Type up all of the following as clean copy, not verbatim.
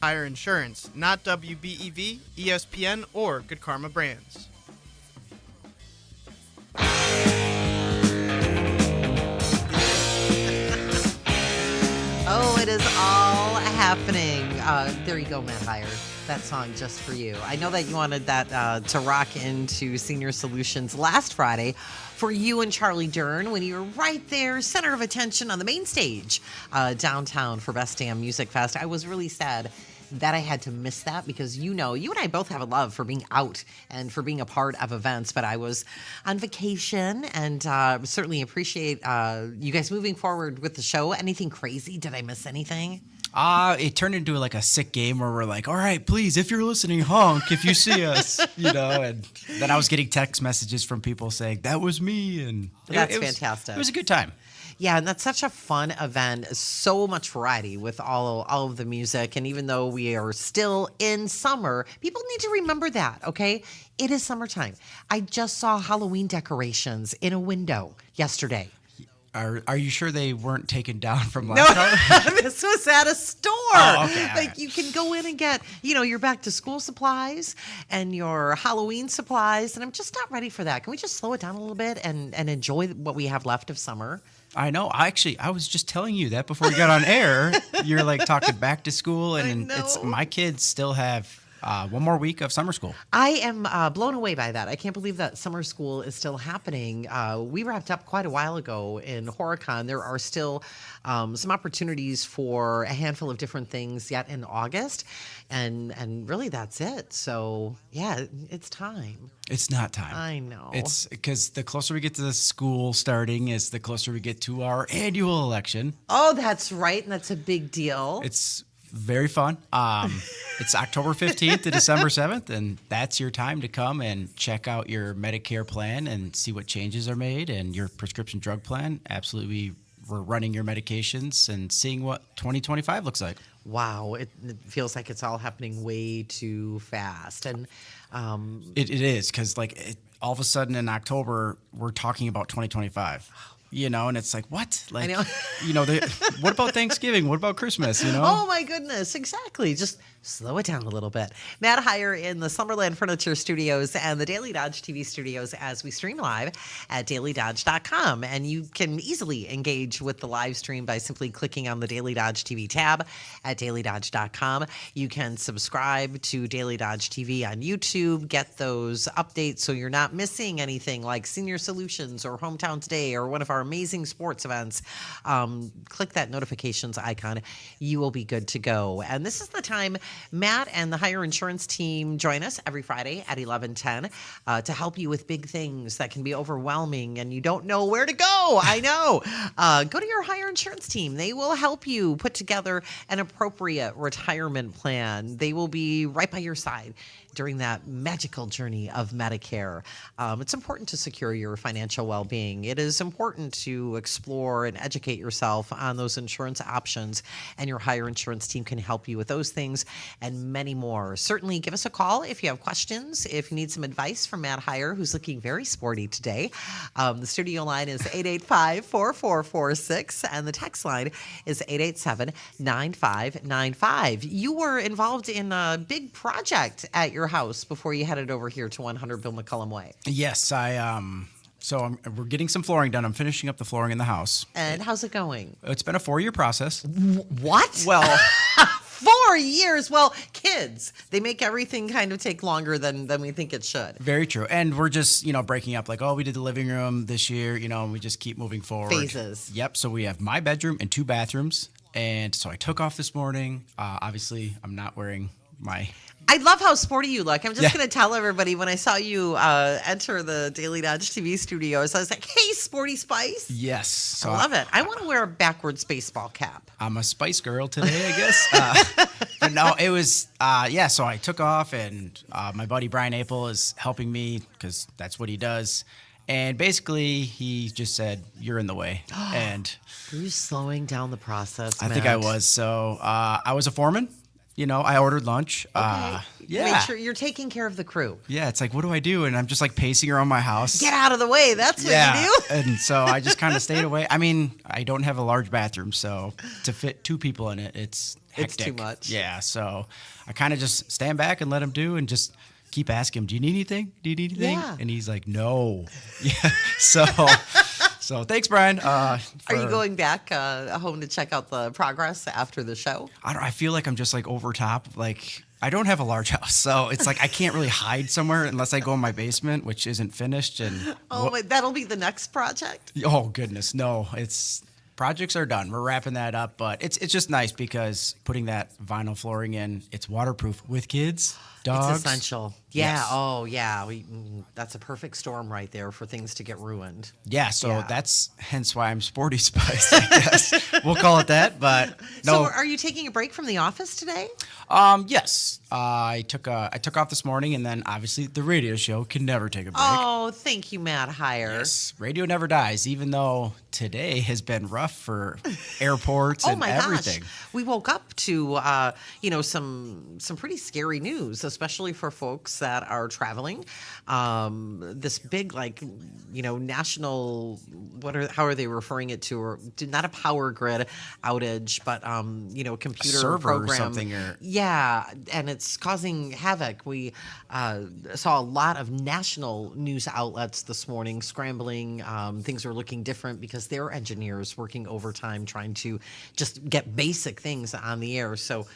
Heiar Insurance, not WBEV, ESPN, or Good Karma Brands. Oh, it is all happening. There you go, Matt Heiar. That song just for you. I know that you wanted that to rock into Senior Solutions last Friday for you and Charlie Dern when you were right there, center of attention on the main stage downtown for Best Damn Music Fest. I was really sad that I had to miss that because you and I both have a love for being out and for being a part of events, but I was on vacation and certainly appreciate you guys moving forward with the show. Anything crazy? Did I miss anything? It turned into like a sick game where we're like, all right, please, if you're listening, honk if you see us, and then I was getting text messages from people saying, that was me. And That's fantastic. It was a good time. Yeah, and that's such a fun event. So much variety with all of the music. And even though we are still in summer, people need to remember that, okay? It is summertime. I just saw Halloween decorations in a window yesterday. Are you sure they weren't taken down from last time? This was at a store. Oh, okay. Like you can go in and get, your back to school supplies and your Halloween supplies. And I'm just not ready for that. Can we just slow it down a little bit and enjoy what we have left of summer? I know. I was just telling you that before we got on air. You're like talking back to school, and my kids still have one more week of summer school. I am blown away by that. I can't believe that summer school is still happening. We wrapped up quite a while ago in Horicon. There are still some opportunities for a handful of different things yet in August. And really that's it. So, yeah, it's time. It's not time. I know. It's because the closer we get to the school starting is the closer we get to our annual election. Oh, that's right. And that's a big deal. It's very fun. It's October 15th to December 7th, and that's your time to come and check out your Medicare plan and see what changes are made and your prescription drug plan. Absolutely, we're running your medications and seeing what 2025 looks like. Wow, it feels like it's all happening way too fast. And it is, because all of a sudden in October, we're talking about 2025. And it's like, what? Like, I know. What about Thanksgiving? What about Christmas? Oh my goodness, exactly. Just slow it down a little bit. Matt Heiar in the Summerland Furniture Studios and the Daily Dodge TV studios as we stream live at dailydodge.com. And you can easily engage with the live stream by simply clicking on the Daily Dodge TV tab at dailydodge.com. You can subscribe to Daily Dodge TV on YouTube, get those updates so you're not missing anything like Senior Solutions or Hometown Today or one of our amazing sports events. Click that notifications icon. You will be good to go. And this is the time Matt and the Heiar Insurance team join us every Friday at 11:10 to help you with big things that can be overwhelming and you don't know where to go. I know. Go to your Heiar Insurance team. They will help you put together an appropriate retirement plan. They will be right by your side during that magical journey of Medicare. It's important to secure your financial well-being. It is important to explore and educate yourself on those insurance options, and your Heiar Insurance team can help you with those things and many more. Certainly give us a call if you have questions, if you need some advice from Matt Heiar, who's looking very sporty today. The studio line is 885-4446, and the text line is 887-9595. You were involved in a big project at your house before you headed over here to 100 Bill McCullum Way. Yes, we're getting some flooring done. I'm finishing up the flooring in the house. And how's it going? It's been a 4-year process. What? Well, 4 years. Well, kids, they make everything kind of take longer than we think it should. Very true. And we're just, breaking up like, we did the living room this year, and we just keep moving forward. Phases. Yep. So we have my bedroom and 2 bathrooms. And so I took off this morning. Obviously, I'm not wearing my... I love how sporty you look. I'm just going to tell everybody, when I saw you enter the Daily Dodge TV studios, I was like, hey, Sporty Spice. Yes. So I love it. I want to wear a backwards baseball cap. I'm a Spice girl today, I guess. But no, it was, so I took off, and my buddy Brian Apel is helping me because that's what he does. And basically, he just said, you're in the way. And were you slowing down the process, I think I was. So I was a foreman. I ordered lunch. Okay. Yeah. Make sure you're taking care of the crew. Yeah, it's like, what do I do? And I'm just like pacing around my house. Get out of the way. That's what you do. And so I just kind of stayed away. I mean, I don't have a large bathroom, so to fit 2 people in it, it's hectic. It's too much. Yeah, so I kind of just stand back and let him do and just keep asking him, do you need anything? Do you need anything? Yeah. And he's like, no. Yeah, so thanks, Brian. Are you going back home to check out the progress after the show? I feel like I'm just like over top. Like, I don't have a large house, so it's like I can't really hide somewhere unless I go in my basement, which isn't finished. And Wait, that'll be the next project? oh goodness, no! Projects are done. We're wrapping that up, but it's just nice because putting that vinyl flooring in, it's waterproof with kids, dogs. It's essential. Yeah. Yes. Oh, yeah. That's a perfect storm right there for things to get ruined. Yeah, so Yeah. that's hence why I'm Sporty Spice, I guess. We'll call it that, but no. So, are you taking a break from the office today? Yes. I took off this morning, and then obviously the radio show can never take a break. Oh, thank you, Matt Heiar. Yes, radio never dies, even though today has been rough for airports and everything. Gosh. We woke up to some pretty scary news, especially for folks that are traveling. This big national how are they referring it to? Or not a power grid outage, but computer server program or something. Yeah, and it's causing havoc. We saw a lot of national news outlets this morning scrambling. Things are looking different because their engineers working overtime trying to just get basic things on the air. So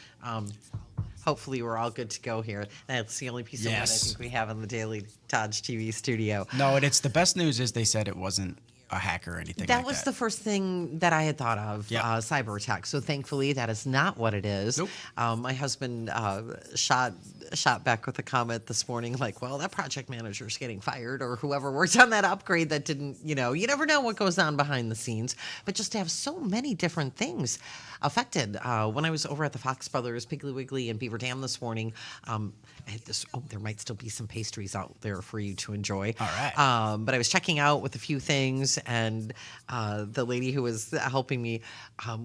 hopefully we're all good to go here. That's the only piece of news I think we have in the Daily Dodge TV studio. No, and it's the best news is they said it wasn't a hacker or anything That like was that. the first thing that I had thought of, cyber attack. So thankfully, that is not what it is. Nope. My husband shot back with a comment this morning, like, "Well, that project manager's getting fired, or whoever worked on that upgrade that didn't, you never know what goes on behind the scenes." But just to have so many different things affected. When I was over at the Fox Brothers Piggly Wiggly in Beaver Dam this morning, I had this. Oh, there might still be some pastries out there for you to enjoy. All right. But I was checking out with a few things, and the lady who was helping me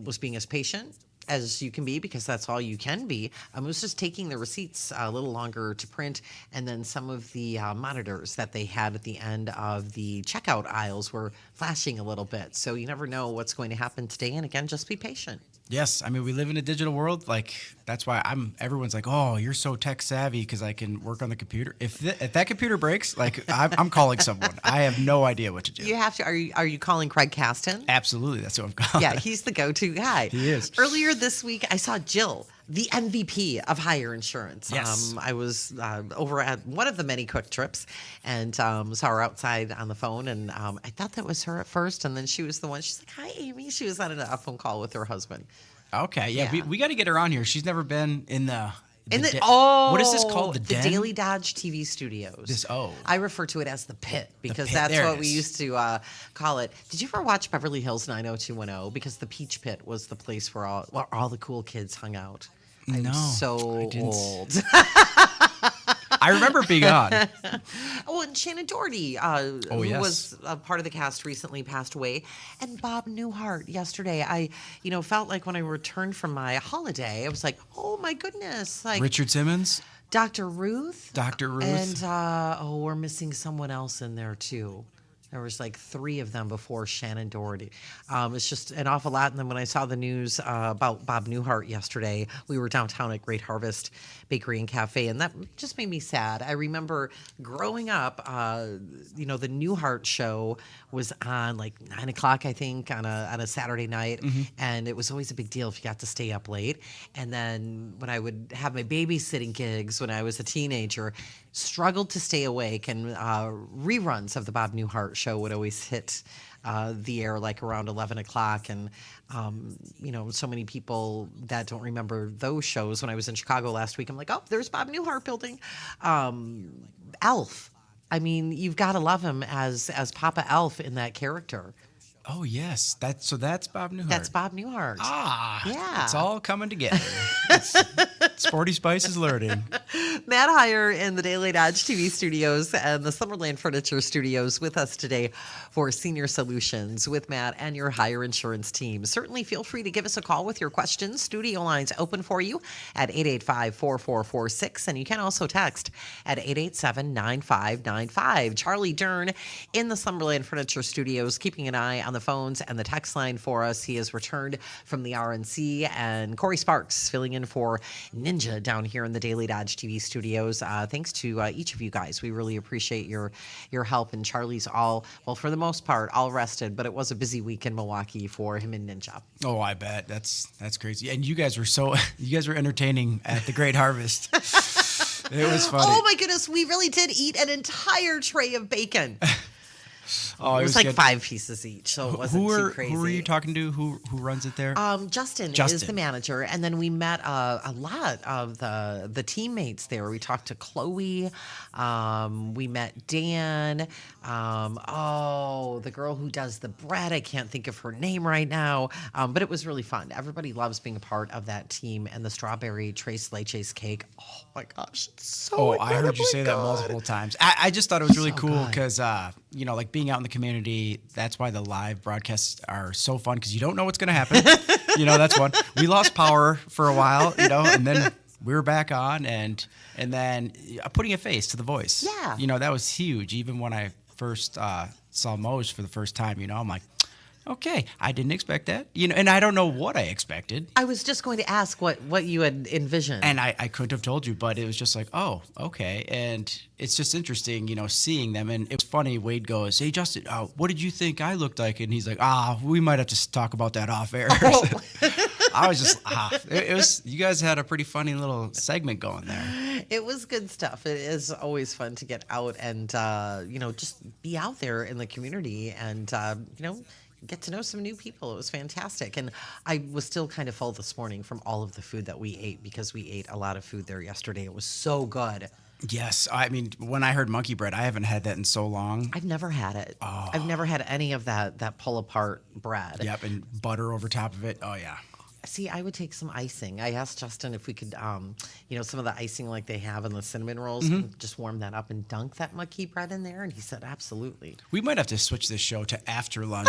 was being as patient as you can be, because that's all you can be. I was just taking the receipts a little longer to print, and then some of the monitors that they had at the end of the checkout aisles were flashing a little bit. So you never know what's going to happen today, and again, just be patient. Yes, I mean, we live in a digital world. Like, that's why everyone's like, "Oh, you're so tech savvy because I can work on the computer." If that computer breaks, like, I'm calling someone. I have no idea what to do. You have to. Are you calling Craig Caston? Absolutely, that's what I'm calling. Yeah, he's the go-to guy. He is. Earlier this week, I saw Jill, the MVP of Heiar Insurance. Yes. I was over at one of the many quick trips and saw her outside on the phone, and I thought that was her at first, and then she was the one. She's like, "Hi, Amy." She was on a phone call with her husband. Okay, yeah. Yeah. We got to get her on here. She's never been in the what is this called? The Den? Daily Dodge TV studios. I refer to it as the pit because pit, that's there it what we is. used to call it. Did you ever watch Beverly Hills 90210? Because the Peach Pit was the place where all the cool kids hung out. I'm No, I so didn't old. I remember being on. Oh, and Shannon Doherty, yes. who was a part of the cast, recently passed away. And Bob Newhart yesterday. I, felt like when I returned from my holiday, I was like, oh my goodness. Like Richard Simmons, Dr. Ruth. Dr. Ruth. And, we're missing someone else in there too. There was like 3 of them before Shannon Doherty. It's just an awful lot. And then when I saw the news about Bob Newhart yesterday, we were downtown at Great Harvest Bakery and Cafe, and that just made me sad. I remember growing up, the Newhart show was on like 9 o'clock, I think, on a Saturday night, and it was always a big deal if you got to stay up late. And then when I would have my babysitting gigs when I was a teenager, struggled to stay awake, and reruns of the Bob Newhart show would always hit the air like around 11 o'clock. And, so many people that don't remember those shows. When I was in Chicago last week, I'm like, oh, there's Bob Newhart building. Elf. I mean, you've got to love him as Papa Elf in that character. Oh yes, that's Bob Newhart. That's Bob Newhart. Ah, Yeah. it's all coming together. Sporty Spice is learning. Matt Heiar in the Daily Dodge TV studios and the Summerland Furniture studios with us today for Senior Solutions with Matt and your Heiar Insurance team. Certainly feel free to give us a call with your questions. Studio lines open for you at 885-4446, and you can also text at 887-9595. Charlie Dern in the Summerland Furniture studios, keeping an eye on the phones and the text line for us. He has returned from the RNC, and Corey Sparks filling in for Ninja down here in the Daily Dodge TV studios. Thanks to each of you guys. We really appreciate your help. And Charlie's for the most part, all rested, but it was a busy week in Milwaukee for him and Ninja. Oh, I bet. That's crazy. And you guys were entertaining at the Great Harvest. It was funny. Oh my goodness, we really did eat an entire tray of bacon. Oh, it was like good. 5 pieces each, so it wasn't too crazy. Who were you talking to? Who runs it there? Justin is the manager, and then we met a lot of the teammates there. We talked to Chloe. We met Dan. The girl who does the bread. I can't think of her name right now, but it was really fun. Everybody loves being a part of that team, and the strawberry tres leches cake. Oh my gosh, it's so I heard you say that multiple times. I just thought it was really cool because like being out in the community, that's why the live broadcasts are so fun, because you don't know what's going to happen. That's one. We lost power for a while, and then we were back on, and then putting a face to the voice. Yeah. That was huge. Even when I first saw Moj for the first time, I'm like, okay, I didn't expect that. And I don't know what I expected. I was just going to ask what you had envisioned. And I couldn't have told you, but it was just like, oh, okay. And it's just interesting, seeing them. And it was funny. Wade goes, hey, Justin, what did you think I looked like? And he's like, we might have to talk about that off air. Oh. I was just, it was, you guys had a pretty funny little segment going there. It was good stuff. It is always fun to get out and, just be out there in the community and, get to know some new people. It was fantastic. And I was still kind of full this morning from all of the food that we ate, because we ate a lot of food there yesterday. It was so good. Yes. I mean, when I heard monkey bread, I haven't had that in so long. I've never had it. Oh. I've never had any of that pull apart bread. Yep. And butter over top of it. Oh, yeah. See, I would take some icing. I asked Justin if we could, some of the icing like they have in the cinnamon rolls, just warm that up and dunk that monkey bread in there. And he said, absolutely. We might have to switch this show to after lunch,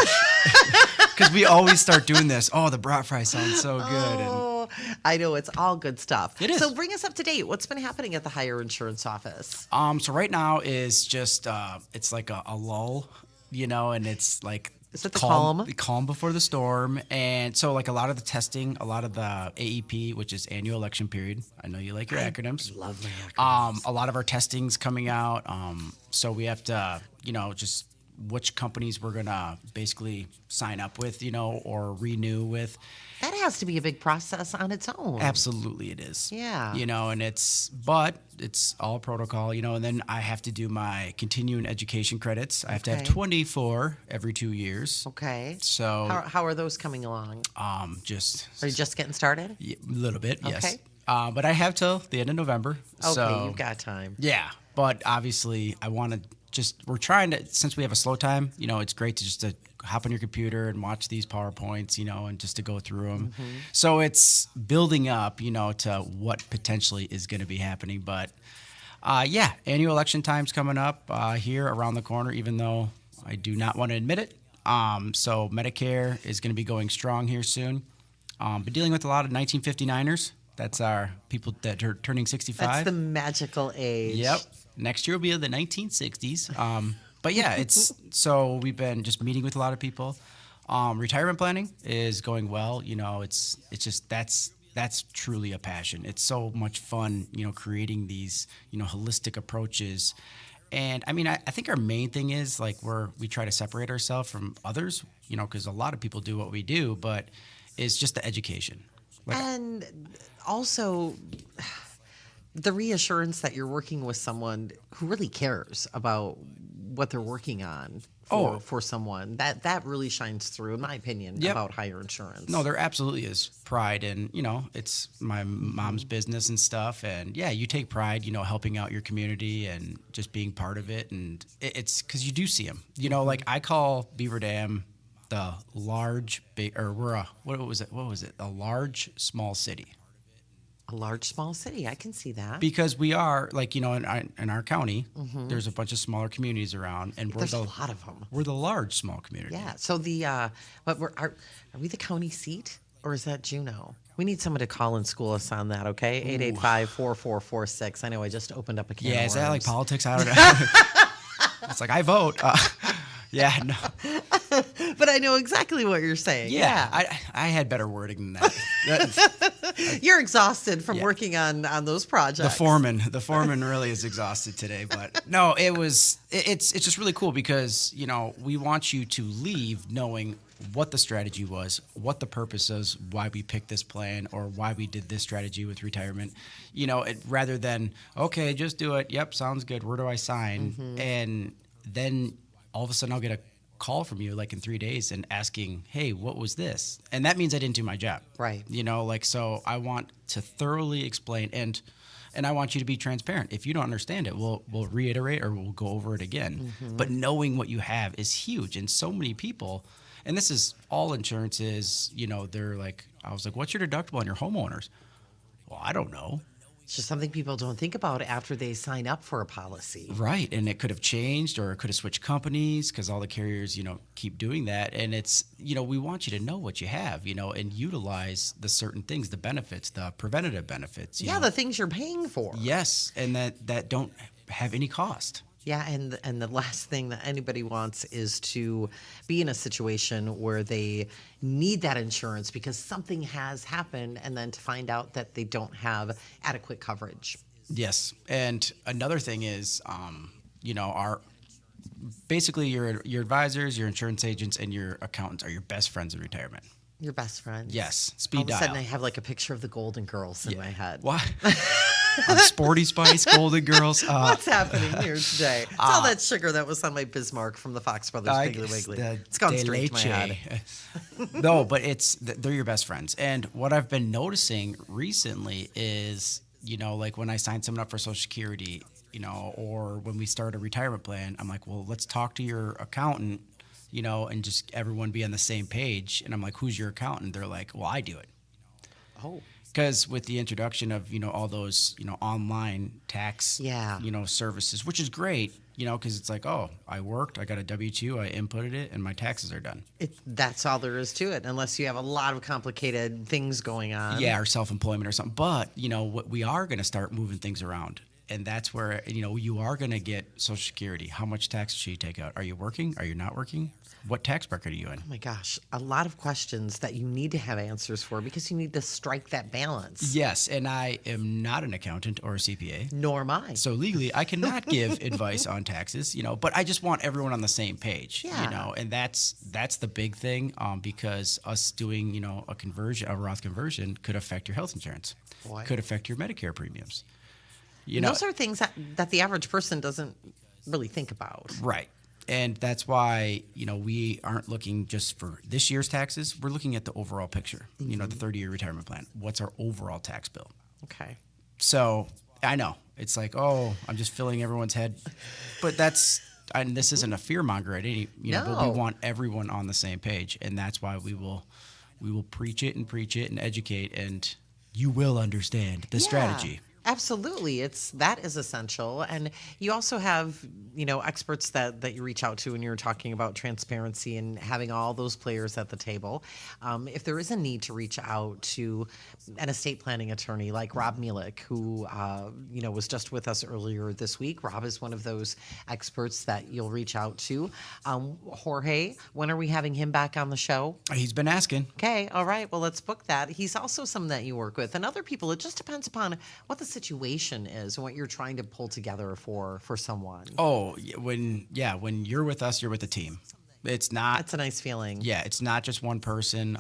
because we always start doing this. Oh, the brat fry sounds so good. Oh, I know. It's all good stuff. It is. So bring us up to date. What's been happening at the Heiar Insurance office? So right now is just, it's like a lull, and it's like, is it the calm? Calm before the storm. And so, like, a lot of the testing, a lot of the AEP, which is annual election period. I know you like your acronyms. Love my acronyms. A lot of our testing's coming out. So we have to, just which companies we're going to basically sign up with, or renew with. That has to be a big process on its own. Absolutely it is. Yeah. And it's all protocol, and then I have to do my continuing education credits. I have to have 24 every 2 years. Okay. So how are those coming along? Are you just getting started? A little bit, yes. Okay. But I have till the end of November. Okay, so, you've got time. Yeah. But obviously I want to we're trying to, since we have a slow time, it's great to just to hop on your computer and watch these PowerPoints, and just to go through them. Mm-hmm. So it's building up, to what potentially is going to be happening. But annual election time's coming up here around the corner, even though I do not want to admit it. So Medicare is going to be going strong here soon. But dealing with a lot of 1959ers. That's our people that are turning 65. That's the magical age. Yep. Next year will be the 1960s. But yeah, so we've been just meeting with a lot of people. Retirement planning is going well. It's just that's truly a passion. It's so much fun, creating these, holistic approaches. And I mean, I think our main thing is like we try to separate ourselves from others, because a lot of people do what we do, but it's just the education. And also the reassurance that you're working with someone who really cares about what they're working on for someone. That really shines through, in my opinion, about Heiar Insurance. No, there absolutely is pride, and it's my mom's business and stuff, and you take pride, helping out your community and just being part of it, and it's because you do see them. Like I call Beaver Dam the large big, or we're what was it? A large small city. A large, small city. I can see that. Because we are, like, in our county, there's a bunch of smaller communities around, and There's a lot of them. we're the large, small community. Yeah. So but are we the county seat or is that Juneau? We need someone to call and school us on that, okay? 885-4446. I know I just opened up a can Yeah, of is that like worms. politics? I don't know. It's like, I vote. Yeah, no. But I know exactly what you're saying. Yeah, I had better wording than that. You're exhausted from Yeah. working on those projects. The foreman really is exhausted today, but no, it's just really cool because, we want you to leave knowing what the strategy was, what the purpose is, why we picked this plan, or why we did this strategy with retirement, rather than, okay, just do it. Yep, sounds good. Where do I sign? And then all of a sudden I'll get a call from you like in 3 days and asking, hey, what was this? And that means I didn't do my job. Right. So I want to thoroughly explain and I want you to be transparent. If you don't understand it, we'll reiterate or we'll go over it again. But knowing what you have is huge. And so many people, and this is all insurances, they're like, I was like, what's your deductible on your homeowners? Well, I don't know. It's just something people don't think about after they sign up for a policy. Right. And it could have changed or it could have switched companies because all the carriers, keep doing that. And it's, we want you to know what you have, and utilize the certain things, the benefits, the preventative benefits. Yeah, the things you're paying for. Yes. And that don't have any cost. Yeah, and the last thing that anybody wants is to be in a situation where they need that insurance because something has happened and then to find out that they don't have adequate coverage. Yes. And another thing is, basically your advisors, your insurance agents, and your accountants are your best friends in retirement. Your best friend. Yes. All Speed of a dial. sudden I have like a picture of the Golden Girls in my head. Why? Sporty Spice, Golden Girls. What's happening here today? It's all that sugar that was on my Bismarck from the Fox Brothers Piggly Wiggly. It's gone straight to my head. No, but they're your best friends. And what I've been noticing recently is, like when I sign someone up for Social Security, or when we start a retirement plan, I'm like, well, let's talk to your accountant, and just everyone be on the same page. And I'm like, who's your accountant? They're like, well, I do it. Oh. Because with the introduction of, all those, online tax, services, which is great, because it's like, oh, I worked, I got a W-2, I inputted it, and my taxes are done. That's all there is to it, unless you have a lot of complicated things going on. Yeah, or self-employment or something. But, what we are going to start moving things around. And that's where, you are going to get Social Security. How much tax should you take out? Are you working? Are you not working? What tax bracket are you in? Oh my gosh, a lot of questions that you need to have answers for because you need to strike that balance. Yes, and I am not an accountant or a CPA. Nor am I. So legally, I cannot give advice on taxes, but I just want everyone on the same page, and that's the big thing because us doing, a conversion, a Roth conversion could affect your health insurance, could affect your Medicare premiums. Those are things that the average person doesn't really think about. Right. And that's why, we aren't looking just for this year's taxes. We're looking at the overall picture, the 30-year retirement plan. What's our overall tax bill? Okay. So I know it's like, oh, I'm just filling everyone's head. But and this isn't a fear monger at any, but we want everyone on the same page. And that's why we will preach it and educate, and you will understand the strategy. Absolutely. That is essential. And you also have, experts that you reach out to when you're talking about transparency and having all those players at the table. If there is a need to reach out to an estate planning attorney like Rob Mielek, who, was just with us earlier this week. Rob is one of those experts that you'll reach out to. Jorge, when are we having him back on the show? He's been asking. Okay. All right. Well, let's book that. He's also someone that you work with. And other people, it just depends upon what the situation is and what you're trying to pull together for someone. Oh, when you're with us, you're with the team. It's not. It's a nice feeling. Yeah, it's not just one person.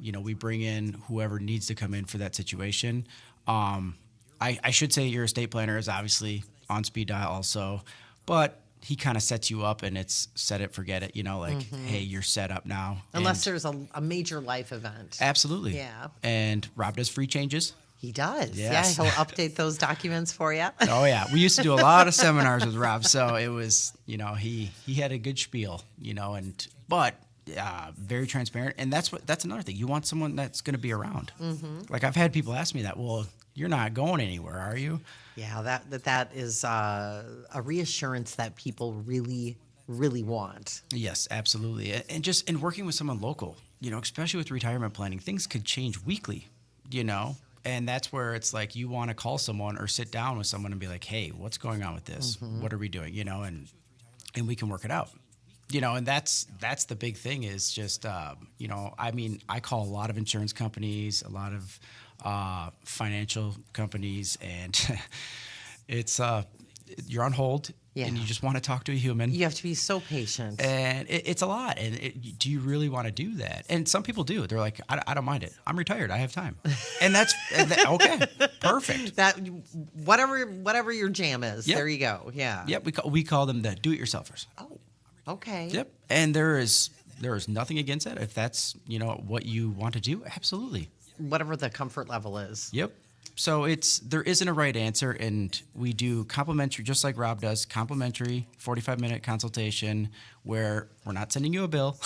We bring in whoever needs to come in for that situation. I should say your estate planner is obviously on speed dial also, but he kind of sets you up and it's set it, forget it, hey, you're set up now. Unless there's a major life event. Absolutely. Yeah. And Rob does free changes. He does. Yes. Yeah, he'll update those documents for you. Oh, yeah. We used to do a lot of seminars with Rob, so it was, he had a good spiel, but very transparent. And that's another thing. You want someone that's going to be around. Mm-hmm. Like I've had people ask me that, well, you're not going anywhere, are you? Yeah, that is a reassurance that people really, really want. Yes, absolutely. And just in working with someone local, especially with retirement planning, things could change weekly, and that's where it's like you want to call someone or sit down with someone and be like, hey, what's going on with this? What are we doing? And we can work it out. And that's the big thing is just, I call a lot of insurance companies, a lot of financial companies, and it's you're on hold. Yeah. And you just want to talk to a human. You have to be so patient. And it's a lot. And do you really want to do that? And some people do. They're like, I don't mind it. I'm retired. I have time. And that's okay. Perfect. That whatever your jam is, Yep. there you go. Yeah. Yep. We call them the do-it-yourselfers. Oh, okay. Yep. And there is nothing against it. If that's, what you want to do, absolutely. Whatever the comfort level is. Yep. So there isn't a right answer, and we do complimentary, just like Rob does, complimentary 45-minute consultation where we're not sending you a bill,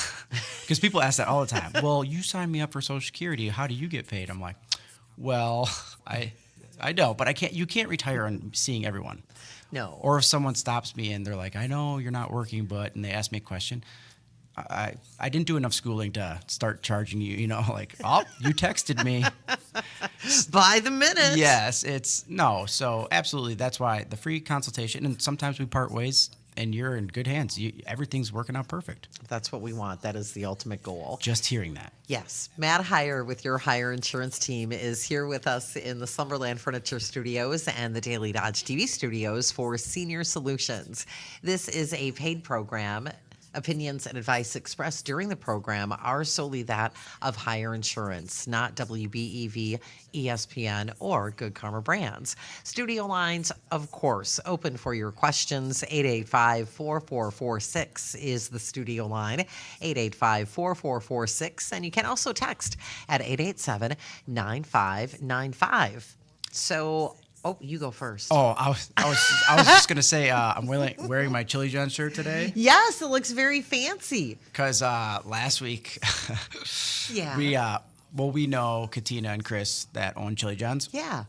because people ask that all the time. Well, you signed me up for Social Security. How do you get paid? I'm like, well, I know, but I can't. You can't retire on seeing everyone. No. Or if someone stops me and they're like, I know you're not working, and they ask me a question. I didn't do enough schooling to start charging you, like, oh, you texted me. By the minute. Yes, so absolutely. That's why the free consultation, and sometimes we part ways and you're in good hands. Everything's working out perfect. That's what we want. That is the ultimate goal. Just hearing that. Yes. Matt Heiar with your Heiar Insurance team is here with us in the Summerland Furniture Studios and the Daily Dodge TV studios for Senior Solutions. This is a paid program. Opinions and advice expressed during the program are solely that of Heiar Insurance, not WBEV, ESPN, or Good Karma Brands. Studio lines, of course, open for your questions. 885-4446 is the studio line, 885-4446, and you can also text at 887-9595. So, you go first. Oh, I was just gonna say I'm wearing my Chili John shirt today. Yes, it looks very fancy. Because last week, Yeah. we know Katina and Chris that own Chili John's. Yeah.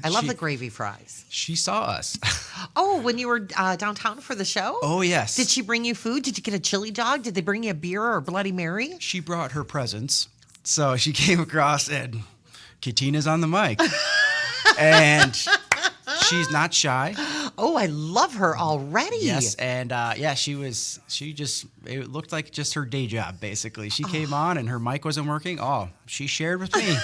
I love the gravy fries. She saw us. Oh, when you were downtown for the show? Oh yes. Did she bring you food? Did you get a chili dog? Did they bring you a beer or a Bloody Mary? She brought her presents, so she came across and Katina's on the mic. And she's not shy. Oh, I love her already. Yes, and it looked like just her day job, basically. She came on and her mic wasn't working. Oh, she shared with me,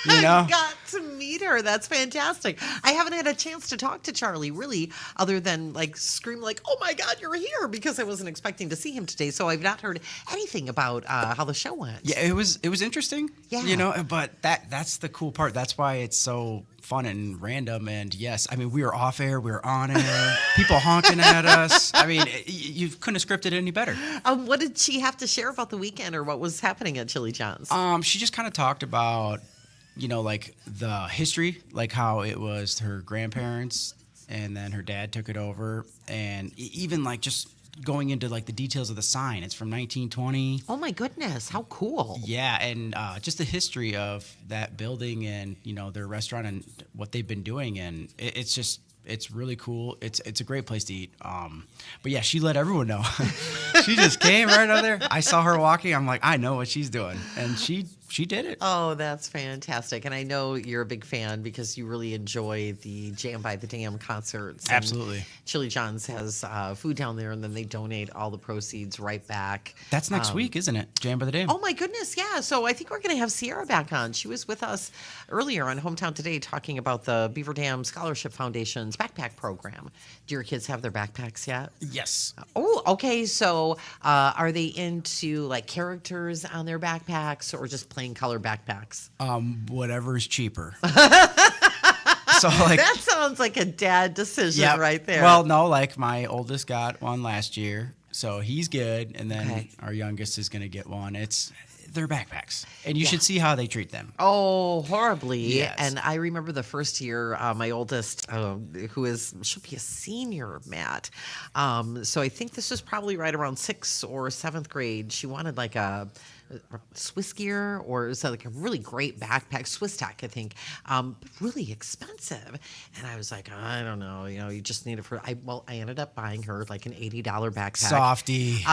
I got to meet her. That's fantastic. I haven't had a chance to talk to Charlie, really, other than scream oh my God, you're here, because I wasn't expecting to see him today. So I've not heard anything about how the show went. Yeah, it was interesting. Yeah. But that's the cool part. That's why it's so fun and random. And yes, we were off air, we were on air, people honking at us. You couldn't have scripted it any better. What did she have to share about the weekend, or what was happening at Chili John's? She just kind of talked about, the history, how it was her grandparents and then her dad took it over, and even just going into the details of the sign. It's from 1920. Oh my goodness, how cool. Yeah, and just the history of that building and their restaurant and what they've been doing, and it's really cool. It's a great place to eat. But yeah, she let everyone know. She just came right out there. I saw her walking. I'm like, I know what she's doing, and she did it. Oh, that's fantastic. And I know you're a big fan because you really enjoy the Jam by the Dam concerts. And Absolutely. Chili John's has food down there, and then they donate all the proceeds right back. That's next week, isn't it? Jam by the Dam. Oh, my goodness, yeah. So I think we're going to have Sierra back on. She was with us earlier on Hometown Today talking about the Beaver Dam Scholarship Foundation's backpack program. Do your kids have their backpacks yet? Yes. Oh, okay. So are they into characters on their backpacks, or just plain color backpacks? Whatever's cheaper. So that sounds like a dad decision right there. Well, no, my oldest got one last year, so he's good, and then our youngest is going to get one. They're backpacks, and you should see how they treat them. Oh, horribly. Yes. And I remember the first year, my oldest, she'll be a senior, Matt. So I think this was probably right around 6th or 7th grade. She wanted Swiss gear, or it's like a really great backpack, Swiss Tech, I think, but really expensive. And I was like, I don't know, you just need it for. I ended up buying her like an $80 backpack. Softy.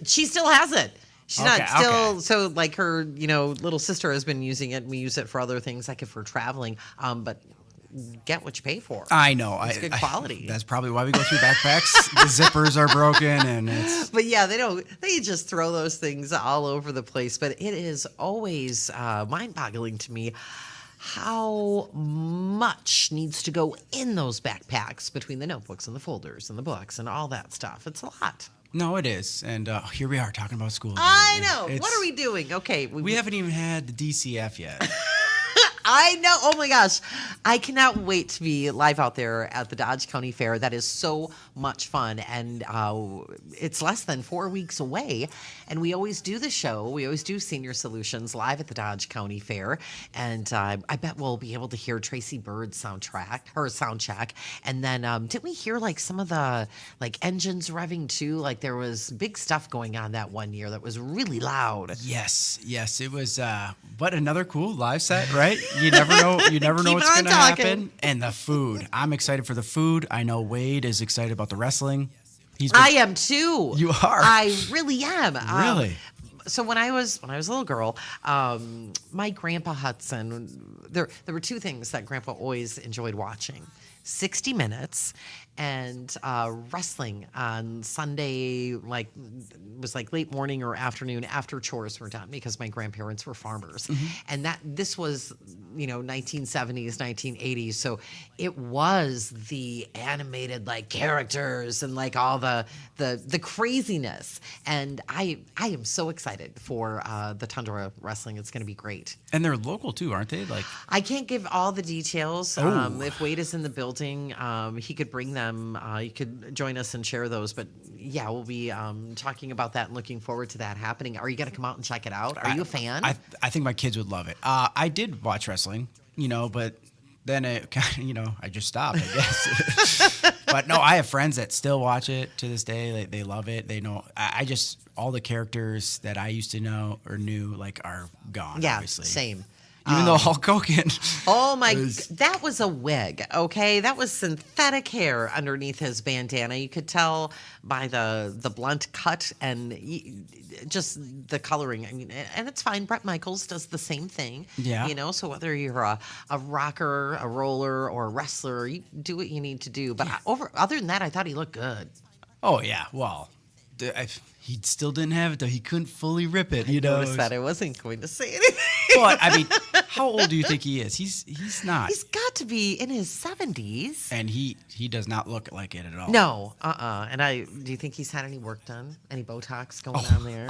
She still has it. She's Okay, not still okay. so like her, little sister has been using it. And we use it for other things, like if we're traveling. But get what you pay for. I know. It's good quality. That's probably why we go through backpacks. The zippers are broken, and it's. But yeah, they just throw those things all over the place. But it is always mind-boggling to me how much needs to go in those backpacks between the notebooks and the folders and the books and all that stuff. It's a lot. No, it is. And here we are talking about school. I again. know. What are we doing? Okay. We haven't even had the DCF yet. I know. Oh my gosh. I cannot wait to be live out there at the Dodge County Fair. That is so much fun. And it's less than 4 weeks away. And we always do the show. We always do Senior Solutions live at the Dodge County Fair. And I bet we'll be able to hear Tracy Bird's sound check. And then didn't we hear like some of the like engines revving too? Like there was big stuff going on that one year that was really loud. Yes. It was, but another cool live set, right? You never know. You never know Keep what's on going to talking. happen. And the food. I'm excited for the food. I know Wade is excited about the wrestling. I am too. You are? I really am. Really? So when I was a little girl, my grandpa Hudson, there were two things that Grandpa always enjoyed watching: 60 Minutes and wrestling on Sunday, like it was like late morning or afternoon after chores were done, because my grandparents were farmers. And this was 1970s, 1980s, so it was the animated like characters and like all the craziness. And I am so excited for the Tundra Wrestling. It's going to be great. And they're local too, aren't they? Like, I can't give all the details. Oh. If Wade is in the building, he could bring them. You could join us and share those. But yeah, we'll be talking about that and looking forward to that happening. Are you going to come out and check it out? Are you a fan? I think my kids would love it. I did watch wrestling, but then it kind of, I just stopped, I guess. But no, I have friends that still watch it to this day. They love it. They know. I just, all the characters that I used to know or knew like are gone. yeah, obviously. same. Even though Hulk Hogan. Oh my! was- That was a wig. Okay, that was synthetic hair underneath his bandana. You could tell by the blunt cut and just the coloring. I mean, and it's fine. Bret Michaels does the same thing. Yeah. So whether you're a rocker, a roller, or a wrestler, you do what you need to do. But other than that, I thought he looked good. Oh yeah. Well, he still didn't have it though. He couldn't fully rip it. Notice that I wasn't going to say anything. But I mean, how old do you think he is? He's not. He's got to be in his 70s. And he does not look like it at all. No, And do you think he's had any work done? Any Botox going on there?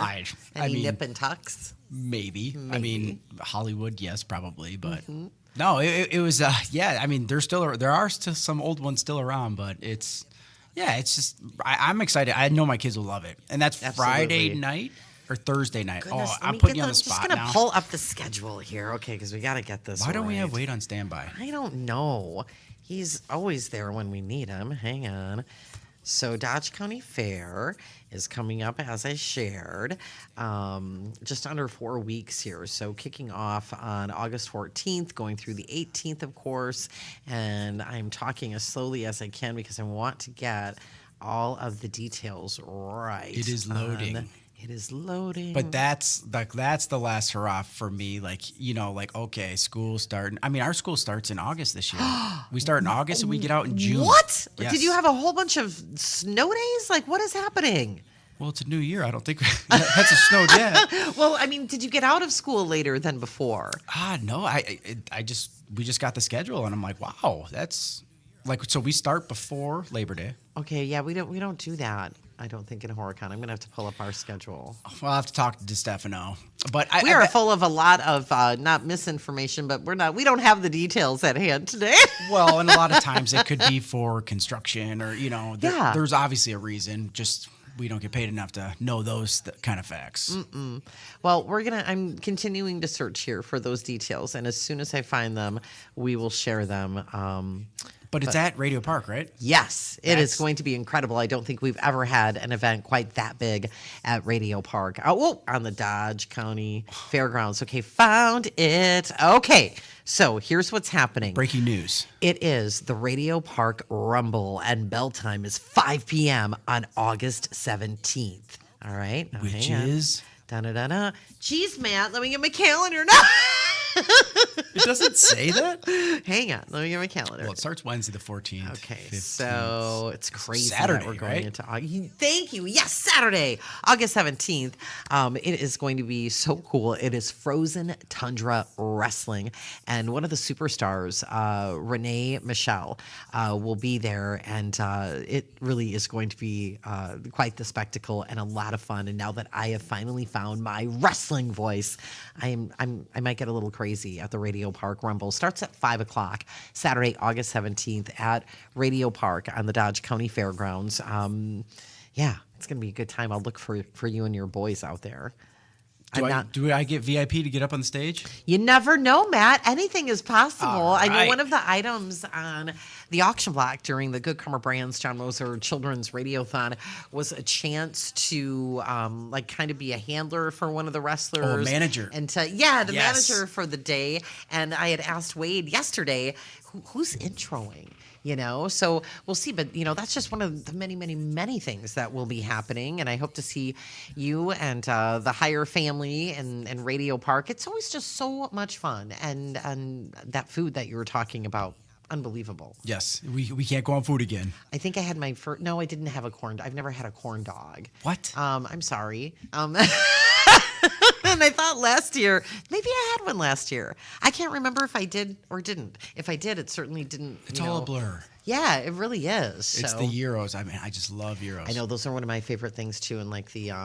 Any mean, nip and tucks? Maybe. I Maybe. mean, Hollywood, yes, probably, but no, it was. Yeah, I mean, there are still some old ones still around, but it's just I'm excited. I know my kids will love it, and that's Absolutely. Friday night or Thursday night. Goodness, I'm putting you on the I'm spot just going now. to pull up the schedule here, okay, because we got to get this Why don't we right. have Wade on standby? I don't know. He's always there when we need him. Hang on. So Dodge County Fair is coming up, as I shared, just under 4 weeks here. So kicking off on August 14th, going through the 18th, of course. And I'm talking as slowly as I can because I want to get all of the details right. It is loading. It is loading. But that's the last hurrah for me. Okay, school starting. I mean, our school starts in August this year. We start in August and we get out in June. What? Yes. Did you have a whole bunch of snow days? Like, what is happening? Well, it's a new year. I don't think that's a snowed yet. Well, I mean, did you get out of school later than before? No. We just got the schedule and I'm like, wow, that's so we start before Labor Day. Okay, yeah, we don't do that. I don't think in Horicon. I'm gonna have to pull up our schedule. Well, I'll have to talk to DeStefano. But We are full of a lot of not misinformation, but we don't have the details at hand today. Well, and a lot of times it could be for construction or Yeah. there's obviously a reason. Just we don't get paid enough to know those kind of facts. Well, I'm continuing to search here for those details, and as soon as I find them, we will share them. But it's at Radio Park, right? Yes, it is going to be incredible. I don't think we've ever had an event quite that big at Radio Park. On the Dodge County Fairgrounds. Okay, found it. Okay, so here's what's happening. Breaking news. It is the Radio Park Rumble, and bell time is 5 p.m. on August 17th. All right. Now, Which is? Da-da-da-da. Jeez, Matt, let me get my calendar now. It doesn't say that? Hang on. Let me get my calendar. Well, it starts Wednesday the 14th. Okay, 15th. so it's crazy Saturday, that we're going right? into August. Thank you. Yes, Saturday, August 17th. It is going to be so cool. It is Frozen Tundra Wrestling. And one of the superstars, Renee Michelle, will be there. And it really is going to be quite the spectacle and a lot of fun. And now that I have finally found my wrestling voice, I might get a little crazy at the Radio Park Rumble. Starts at 5 o'clock, Saturday, August 17th at Radio Park on the Dodge County Fairgrounds. Yeah, it's going to be a good time. I'll look for you and your boys out there. Do I get VIP to get up on the stage? You never know, Matt. Anything is possible. All I know right. one of the items on the auction block during the Good Karma Brands John Moser Children's Radiothon was a chance to kind of be a handler for one of the wrestlers. Oh, a manager. And the Yes. manager for the day. And I had asked Wade yesterday, who's introing? So we'll see. But, that's just one of the many, many, many things that will be happening. And I hope to see you and the Heiar family and Radio Park. It's always just so much fun. And that food that you were talking about, unbelievable. Yes. We can't go on food again. I think I had my first. No, I didn't have a corn. I've never had a corn dog. What? I'm sorry. And I thought last year, maybe I had one last year. I can't remember if I did or didn't. If I did, it certainly didn't. It's all a blur. Yeah, it really is. It's So, the gyros. I mean, I just love gyros. I know those are one of my favorite things too, and like the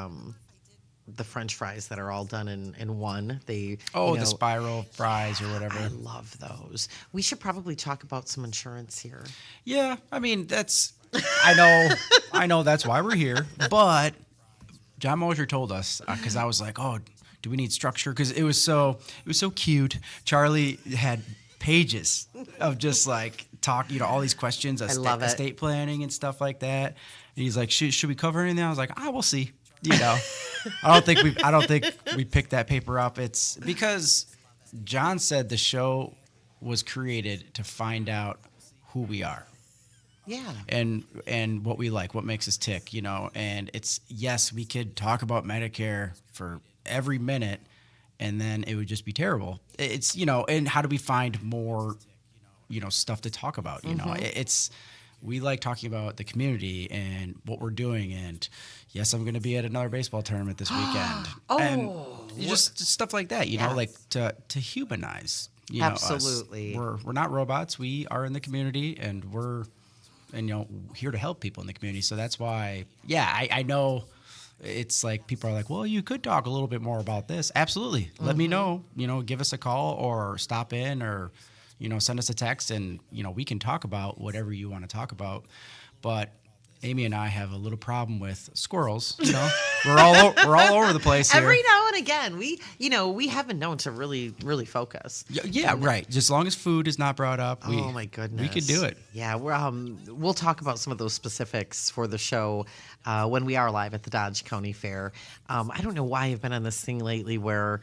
French fries that are all done in one. The spiral fries or whatever. I love those. We should probably talk about some insurance here. Yeah, I mean I know that's why we're here. But John Mosier told us because I was like, oh, do we need structure? Because it was so cute. Charlie had pages of just like talk, all these questions, estate planning and stuff like that. And he's like, should we cover anything? I was like, we'll see. I don't think we picked that paper up. It's because John said the show was created to find out who we are. Yeah. And what we like, what makes us tick, and it's, yes, we could talk about Medicare for every minute and then it would just be terrible. It's, and how do we find more, stuff to talk about, it's, we like talking about the community and what we're doing. And yes, I'm going to be at another baseball tournament this weekend. And just stuff like that, like to humanize, Absolutely. us. We're not robots. We are in the community and we're here to help people in the community. So that's why, I know it's like people are like, well, you could talk a little bit more about this. Absolutely. Let me know, give us a call or stop in or, send us a text and, we can talk about whatever you want to talk about. But Amy and I have a little problem with squirrels. We're all over the place here. Every now and again, we have been known to really, really focus. Yeah, right. Just as long as food is not brought up, oh my goodness, we could do it. Yeah, we'll talk about some of those specifics for the show when we are live at the Dodge County Fair. I don't know why I've been on this thing lately where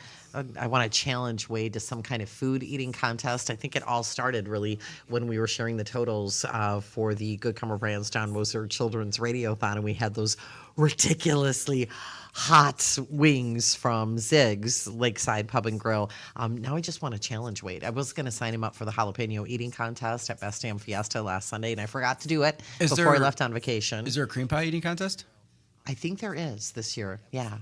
I want to challenge Wade to some kind of food eating contest. I think it all started really when we were sharing the totals for the Good Karma Brands John Moser Children's Radiothon, and we had those ridiculously hot wings from Zig's Lakeside Pub and Grill. Now I just want to challenge Wade. I was going to sign him up for the jalapeno eating contest at Best Damn Fiesta last Sunday, and I forgot to do it before I left on vacation. Is there a cream pie eating contest? I think there is this year. Yeah.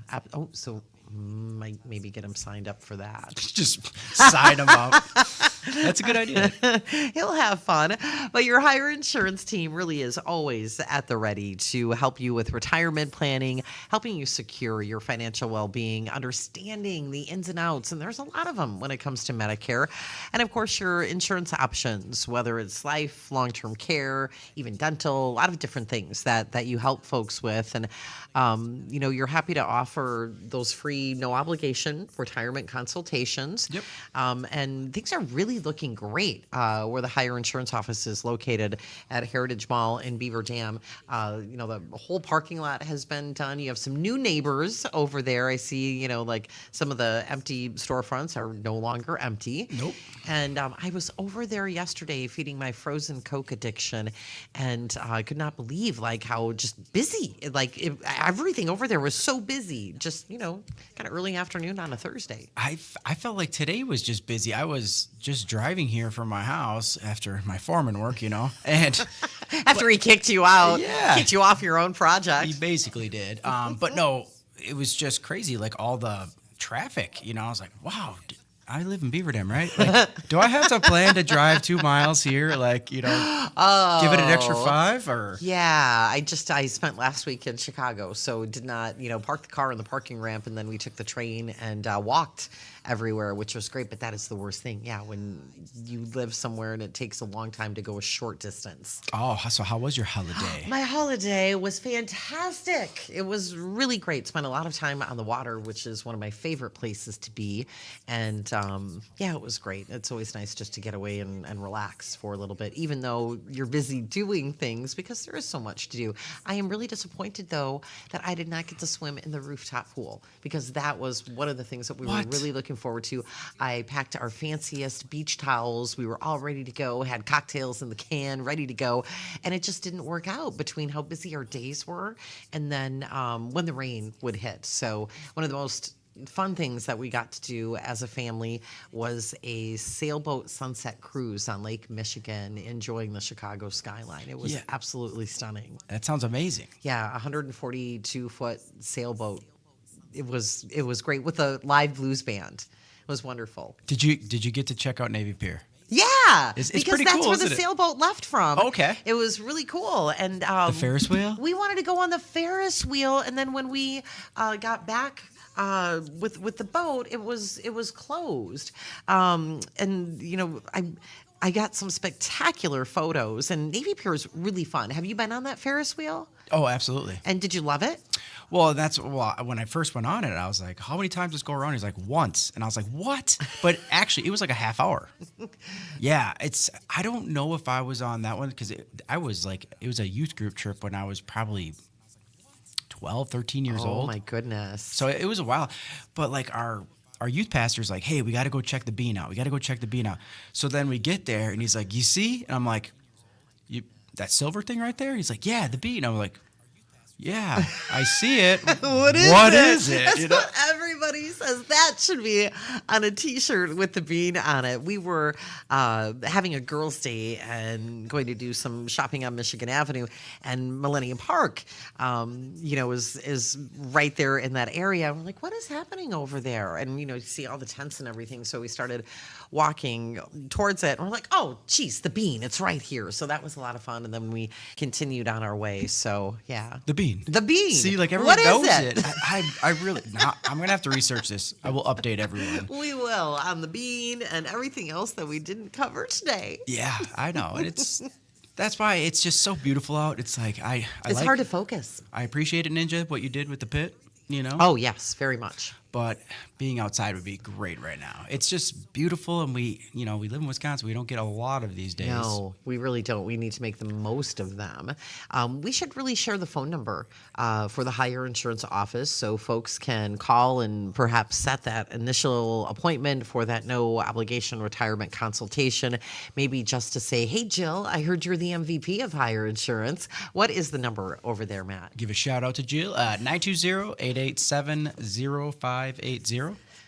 So might maybe get him signed up for that. Just sign him up. That's a good idea. He'll have fun. But your Heiar Insurance team really is always at the ready to help you with retirement planning, helping you secure your financial well-being, understanding the ins and outs. And there's a lot of them when it comes to Medicare. And of course, your insurance options, whether it's life, long-term care, even dental, a lot of different things that you help folks with. And, you're happy to offer those free, no obligation retirement consultations. Yep. And things are really really looking great where the Heiar Insurance office is located at Heritage Mall in Beaver Dam. The whole parking lot has been done. You have some new neighbors over there. I see, like some of the empty storefronts are no longer empty. Nope. And I was over there yesterday feeding my frozen Coke addiction, and I could not believe how just busy, everything over there was so busy. Just kind of early afternoon on a Thursday. I felt like today was just busy. I was just driving here from my house after my foreman work, and after he kicked you out, Yeah. kicked you off your own project. he basically did. But no, it was just crazy. Like all the traffic, I was like, wow. I live in Beaver Dam, right? Like, do I have to plan to drive 2 miles here? Give it an extra 5 or? Yeah, I spent last week in Chicago, so did not, park the car in the parking ramp, and then we took the train and walked everywhere, which was great. But that is the worst thing. Yeah, when you live somewhere and it takes a long time to go a short distance. Oh, so how was your holiday? My holiday was fantastic. It was really great. Spent a lot of time on the water, which is one of my favorite places to be. And it was great. It's always nice just to get away and relax for a little bit, even though you're busy doing things, because there is so much to do. I am really disappointed, though, that I did not get to swim in the rooftop pool, because that was one of the things that we were really looking forward to. I packed our fanciest beach towels. We were all ready to go, had cocktails in the can, ready to go. And it just didn't work out between how busy our days were and then when the rain would hit. So one of the most fun things that we got to do as a family was a sailboat sunset cruise on Lake Michigan, enjoying the Chicago skyline. It was absolutely stunning. That sounds amazing. Yeah, 142-foot sailboat. It was great with a live blues band. It was wonderful. Did you get to check out Navy Pier? Yeah, It's because pretty that's cool, where the isn't it? sailboat left from. Okay. It was really cool. And The Ferris wheel? we wanted to go on the Ferris wheel, and then when we got back with the boat, it was closed. I got some spectacular photos, and Navy Pier is really fun. Have you been on that Ferris wheel? Oh, absolutely. And did you love it? Well, when I first went on it, I was like, how many times does it go around? He's like, once. And I was like, what? But actually, it was like a half hour. Yeah, I don't know if I was on that one because it was a youth group trip when I was probably 12, 13 years old. Oh, my goodness. So it was a while. But our youth pastor's like, hey, we got to go check the bean out. We got to go check the bean out. So then we get there, and he's like, you see? And I'm like, that silver thing right there? He's like, yeah, the bean. I'm like, yeah, I see it. What is it? That's what everybody says. That should be on a T-shirt with the bean on it. We were having a girls' day and going to do some shopping on Michigan Avenue, and Millennium Park, is right there in that area. We're like, what is happening over there? And you see all the tents and everything. So we started walking towards it, and we're like, oh, geez, the bean. It's right here. So that was a lot of fun. And then we continued on our way. So yeah, the bean. The bean. See, everyone knows it. I really, I'm going to have to research this. I will update everyone. We will on the bean and everything else that we didn't cover today. Yeah, I know. And that's why it's just so beautiful out. It's like, it's hard to focus. I appreciate it, Ninja, what you did with the pit, Oh, yes, very much. But being outside would be great right now. It's just beautiful, and we live in Wisconsin. We don't get a lot of these days. No, we really don't. We need to make the most of them. We should really share the phone number for the Heiar Insurance office so folks can call and perhaps set that initial appointment for that no obligation retirement consultation. Maybe just to say, hey, Jill, I heard you're the MVP of Heiar Insurance. What is the number over there, Matt? Give a shout out to Jill at 920-887-0580.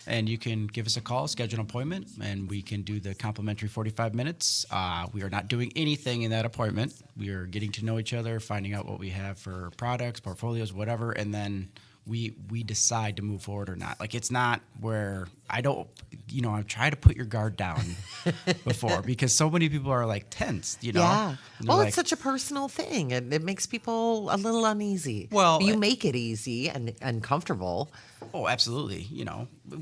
And you can give us a call, schedule an appointment, and we can do the complimentary 45 minutes. We are not doing anything in that appointment. We are getting to know each other, finding out what we have for products, portfolios, whatever, and then we decide to move forward or not. It's not where I've tried to put your guard down before because so many people are tense, Yeah. Well, it's such a personal thing, and it makes people a little uneasy. Well, you make it easy and comfortable. Oh, absolutely.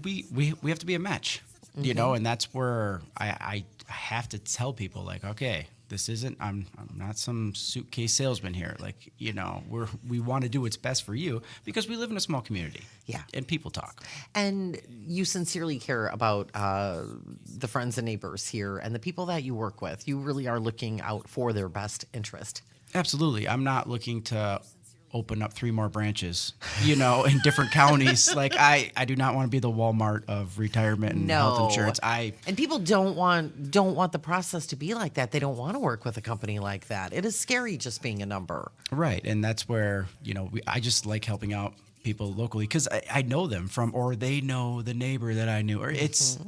We have to be a match, and that's where I have to tell people okay, this isn't. I'm not some suitcase salesman here. Like, we want to do what's best for you because we live in a small community. Yeah. And people talk. And you sincerely care about the friends and neighbors here and the people that you work with. You really are looking out for their best interest. Absolutely. I'm not looking to open up 3 more branches, in different counties. Like I do not want to be the Walmart of retirement and health insurance. And people don't want the process to be like that. They don't want to work with a company like that. It is scary just being a number. Right. And that's where, I just like helping out people locally because I know them or they know the neighbor that I knew. Or it's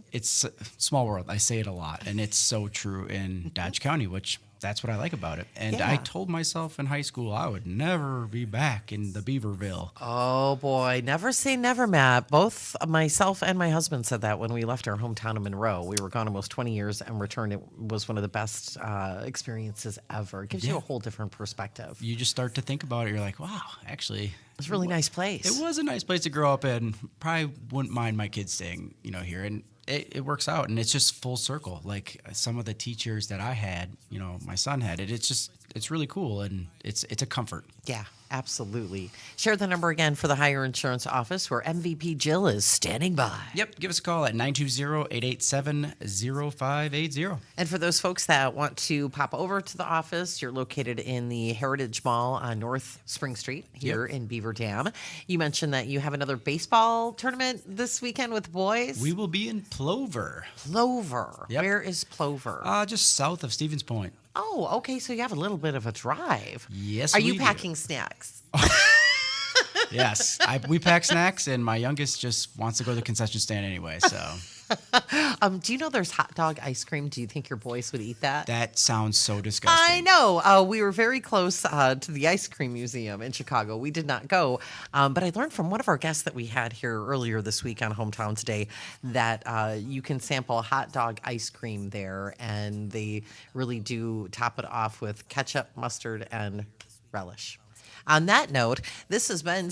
a small world. I say it a lot, and it's so true in Dodge County, which that's what I like about it. And I told myself in high school I would never be back in the Beaverville. Oh, boy. Never say never, Matt. Both myself and my husband said that when we left our hometown of Monroe. We were gone almost 20 years and returned. It was one of the best experiences ever. It gives you a whole different perspective. You just start to think about it. You're like, wow, actually. It's a really nice place. It was a nice place to grow up in. Probably wouldn't mind my kids staying, here. And it works out, and it's just full circle. Like some of the teachers that I had, my son had it. It's really cool, and it's a comfort. Yeah, absolutely. Share the number again for the Heiar Insurance office where MVP Jill is standing by. Yep, give us a call at 920-887-0580. And for those folks that want to pop over to the office, you're located in the Heritage Mall on North Spring Street here in Beaver Dam. You mentioned that you have another baseball tournament this weekend with boys. We will be in Plover. Plover. Yep. Where is Plover? Just south of Stevens Point. Oh, okay. So you have a little bit of a drive. Yes, Are we you do. packing snacks? Yes. We pack snacks, and my youngest just wants to go to the concession stand anyway, so. Do you know there's hot dog ice cream? Do you think your boys would eat that? That sounds so disgusting. I know. We were very close to the ice cream museum in Chicago. We did not go. But I learned from one of our guests that we had here earlier this week on Hometown Today that you can sample hot dog ice cream there, and they really do top it off with ketchup, mustard, and relish. On that note, this has been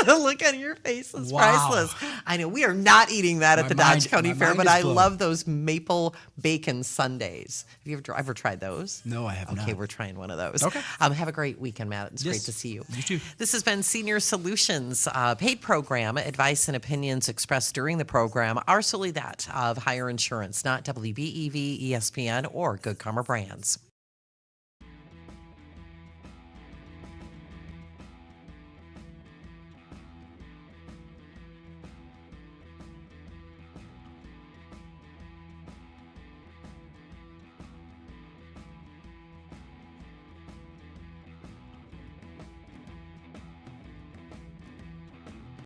the look on your face is priceless. I know we are not eating that at the Dodge County Fair, but I love those maple bacon sundaes. Have you ever tried those? No, I have not. Okay, we're trying one of those. Okay. Have a great weekend, Matt. It's great to see you. You too. This has been Senior Solutions, paid program. Advice and opinions expressed during the program are solely that of Heiar Insurance, not WBEV, ESPN, or Good Karma Brands.